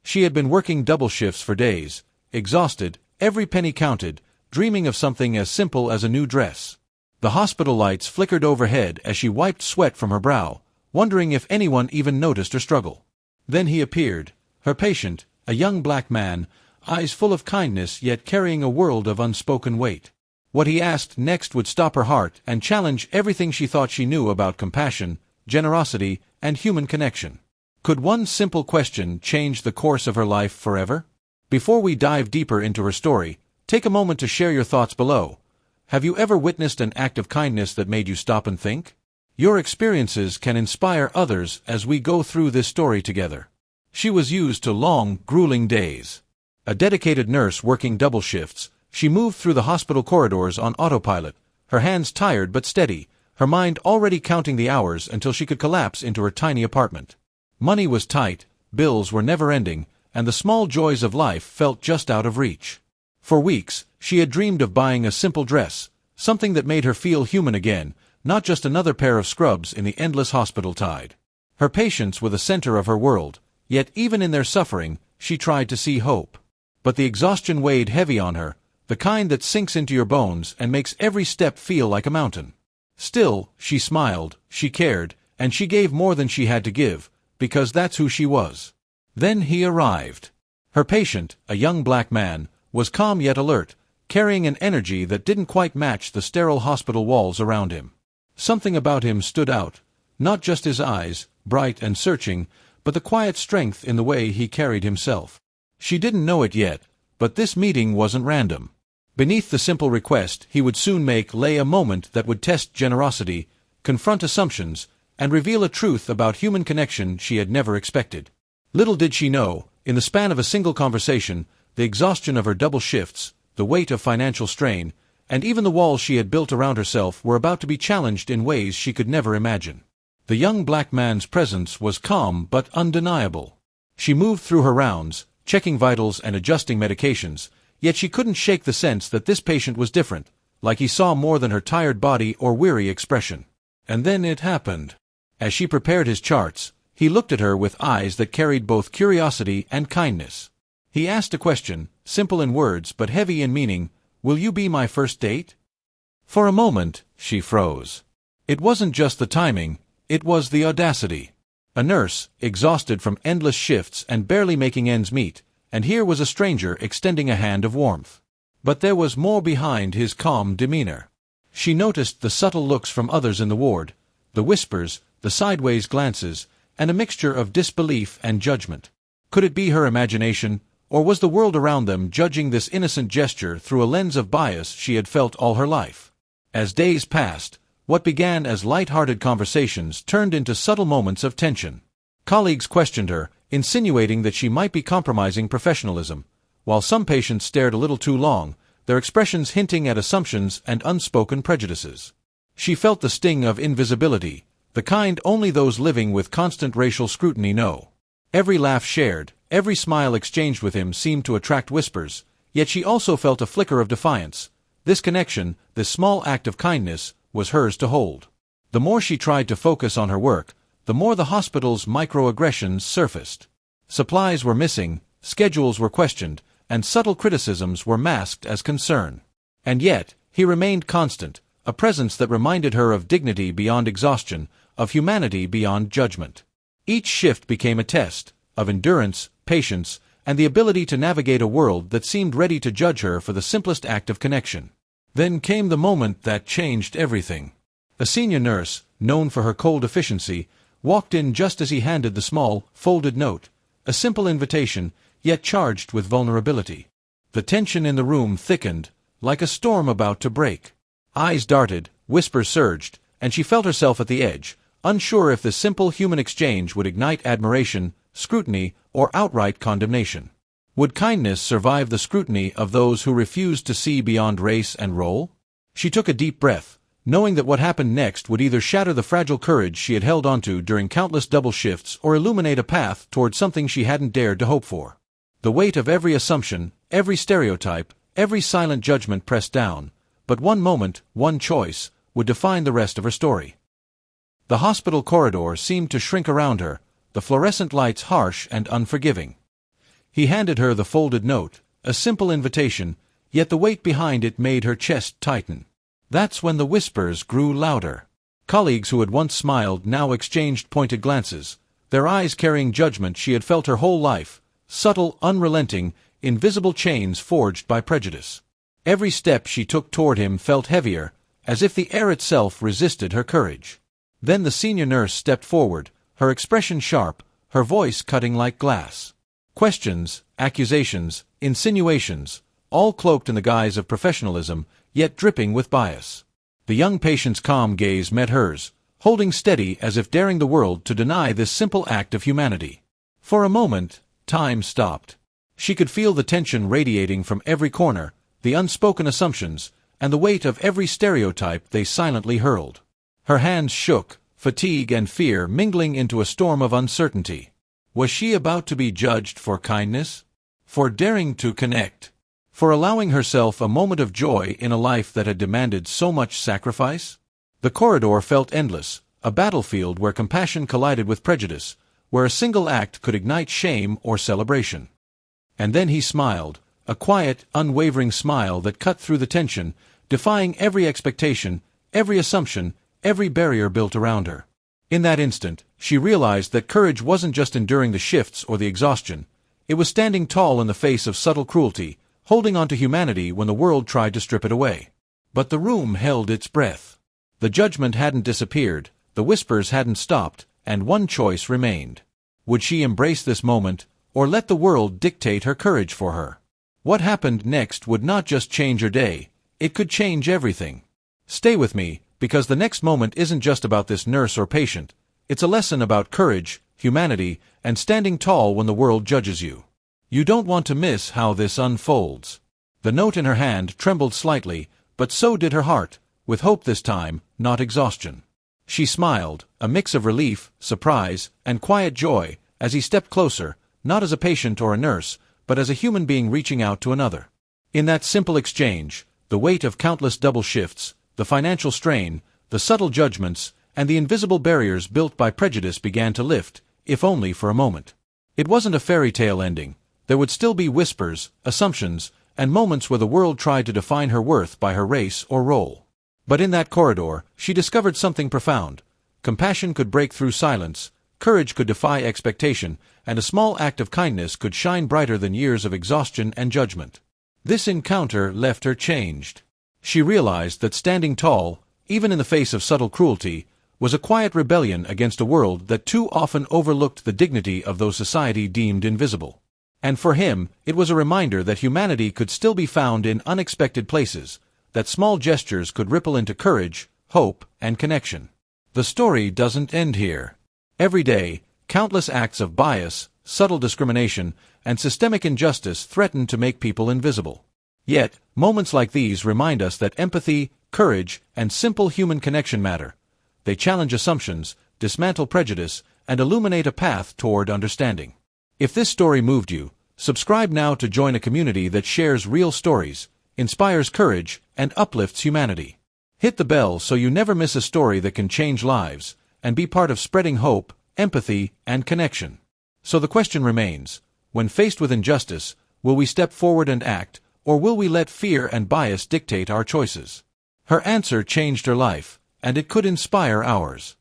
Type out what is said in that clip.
She had been working double shifts for days, exhausted, every penny counted, dreaming of something as simple as a new dress. The hospital lights flickered overhead as she wiped sweat from her brow, wondering if anyone even noticed her struggle. Then he appeared, her patient, a young black man, eyes full of kindness yet carrying a world of unspoken weight. What he asked next would stop her heart and challenge everything she thought she knew about compassion, generosity, and human connection. Could one simple question change the course of her life forever? Before we dive deeper into her story, take a moment to share your thoughts below. Have you ever witnessed an act of kindness that made you stop and think? Your experiences can inspire others as we go through this story together. She was used to long, grueling days. A dedicated nurse working double shifts, she moved through the hospital corridors on autopilot, her hands tired but steady, her mind already counting the hours until she could collapse into her tiny apartment. Money was tight, bills were never-ending, and the small joys of life felt just out of reach. For weeks, she had dreamed of buying a simple dress, something that made her feel human again, not just another pair of scrubs in the endless hospital tide. Her patients were the center of her world, yet even in their suffering, she tried to see hope. But the exhaustion weighed heavy on her, the kind that sinks into your bones and makes every step feel like a mountain. Still, she smiled, she cared, and she gave more than she had to give, because that's who she was. Then he arrived. Her patient, a young black man, was calm yet alert, carrying an energy that didn't quite match the sterile hospital walls around him. Something about him stood out, not just his eyes, bright and searching, but the quiet strength in the way he carried himself. She didn't know it yet, but this meeting wasn't random. Beneath the simple request he would soon make lay a moment that would test generosity, confront assumptions, and reveal a truth about human connection she had never expected. Little did she know, in the span of a single conversation, the exhaustion of her double shifts, the weight of financial strain, and even the walls she had built around herself were about to be challenged in ways she could never imagine. The young black man's presence was calm but undeniable. She moved through her rounds, checking vitals and adjusting medications, yet she couldn't shake the sense that this patient was different, like he saw more than her tired body or weary expression. And then it happened. As she prepared his charts, he looked at her with eyes that carried both curiosity and kindness. He asked a question, simple in words but heavy in meaning, "Will you be my first date?" For a moment, she froze. It wasn't just the timing, it was the audacity. A nurse, exhausted from endless shifts and barely making ends meet, and here was a stranger extending a hand of warmth. But there was more behind his calm demeanor. She noticed the subtle looks from others in the ward, the whispers, the sideways glances, and a mixture of disbelief and judgment. Could it be her imagination, or was the world around them judging this innocent gesture through a lens of bias she had felt all her life? As days passed, what began as light-hearted conversations turned into subtle moments of tension. Colleagues questioned her, insinuating that she might be compromising professionalism, while some patients stared a little too long, their expressions hinting at assumptions and unspoken prejudices. She felt the sting of invisibility, the kind only those living with constant racial scrutiny know. Every laugh shared, every smile exchanged with him seemed to attract whispers, yet she also felt a flicker of defiance. This connection, this small act of kindness, was hers to hold. The more she tried to focus on her work, the more the hospital's microaggressions surfaced. Supplies were missing, schedules were questioned, and subtle criticisms were masked as concern. And yet, he remained constant, a presence that reminded her of dignity beyond exhaustion, of humanity beyond judgment. Each shift became a test, of endurance, patience, and the ability to navigate a world that seemed ready to judge her for the simplest act of connection. Then came the moment that changed everything. A senior nurse, known for her cold efficiency, walked in just as he handed the small, folded note, a simple invitation, yet charged with vulnerability. The tension in the room thickened, like a storm about to break. Eyes darted, whispers surged, and she felt herself at the edge, unsure if the simple human exchange would ignite admiration, scrutiny, or outright condemnation. Would kindness survive the scrutiny of those who refused to see beyond race and role? She took a deep breath, knowing that what happened next would either shatter the fragile courage she had held onto during countless double shifts or illuminate a path toward something she hadn't dared to hope for. The weight of every assumption, every stereotype, every silent judgment pressed down, but one moment, one choice, would define the rest of her story. The hospital corridor seemed to shrink around her, the fluorescent lights harsh and unforgiving. He handed her the folded note, a simple invitation, yet the weight behind it made her chest tighten. That's when the whispers grew louder. Colleagues who had once smiled now exchanged pointed glances, their eyes carrying judgment she had felt her whole life, subtle, unrelenting, invisible chains forged by prejudice. Every step she took toward him felt heavier, as if the air itself resisted her courage. Then the senior nurse stepped forward, her expression sharp, her voice cutting like glass. Questions, accusations, insinuations, all cloaked in the guise of professionalism, yet dripping with bias. The young patient's calm gaze met hers, holding steady as if daring the world to deny this simple act of humanity. For a moment, time stopped. She could feel the tension radiating from every corner, the unspoken assumptions, and the weight of every stereotype they silently hurled. Her hands shook, fatigue and fear mingling into a storm of uncertainty. Was she about to be judged for kindness? For daring to connect? For allowing herself a moment of joy in a life that had demanded so much sacrifice? The corridor felt endless, a battlefield where compassion collided with prejudice, where a single act could ignite shame or celebration. And then he smiled, a quiet, unwavering smile that cut through the tension, defying every expectation, every assumption, every barrier built around her. In that instant, she realized that courage wasn't just enduring the shifts or the exhaustion, it was standing tall in the face of subtle cruelty, holding on to humanity when the world tried to strip it away. But the room held its breath. The judgment hadn't disappeared, the whispers hadn't stopped, and one choice remained. Would she embrace this moment, or let the world dictate her courage for her? What happened next would not just change her day, it could change everything. Stay with me, because the next moment isn't just about this nurse or patient, it's a lesson about courage, humanity, and standing tall when the world judges you. You don't want to miss how this unfolds. The note in her hand trembled slightly, but so did her heart, with hope this time, not exhaustion. She smiled, a mix of relief, surprise, and quiet joy, as he stepped closer, not as a patient or a nurse, but as a human being reaching out to another. In that simple exchange, the weight of countless double shifts, the financial strain, the subtle judgments, and the invisible barriers built by prejudice began to lift, if only for a moment. It wasn't a fairy tale ending. There would still be whispers, assumptions, and moments where the world tried to define her worth by her race or role. But in that corridor, she discovered something profound. Compassion could break through silence, courage could defy expectation, and a small act of kindness could shine brighter than years of exhaustion and judgment. This encounter left her changed. She realized that standing tall, even in the face of subtle cruelty, was a quiet rebellion against a world that too often overlooked the dignity of those society deemed invisible. And for him, it was a reminder that humanity could still be found in unexpected places, that small gestures could ripple into courage, hope, and connection. The story doesn't end here. Every day, countless acts of bias, subtle discrimination, and systemic injustice threaten to make people invisible. Yet, moments like these remind us that empathy, courage, and simple human connection matter. They challenge assumptions, dismantle prejudice, and illuminate a path toward understanding. If this story moved you, subscribe now to join a community that shares real stories, inspires courage, and uplifts humanity. Hit the bell so you never miss a story that can change lives, and be part of spreading hope, empathy, and connection. So the question remains, when faced with injustice, will we step forward and act, or will we let fear and bias dictate our choices? Her answer changed her life, and it could inspire ours.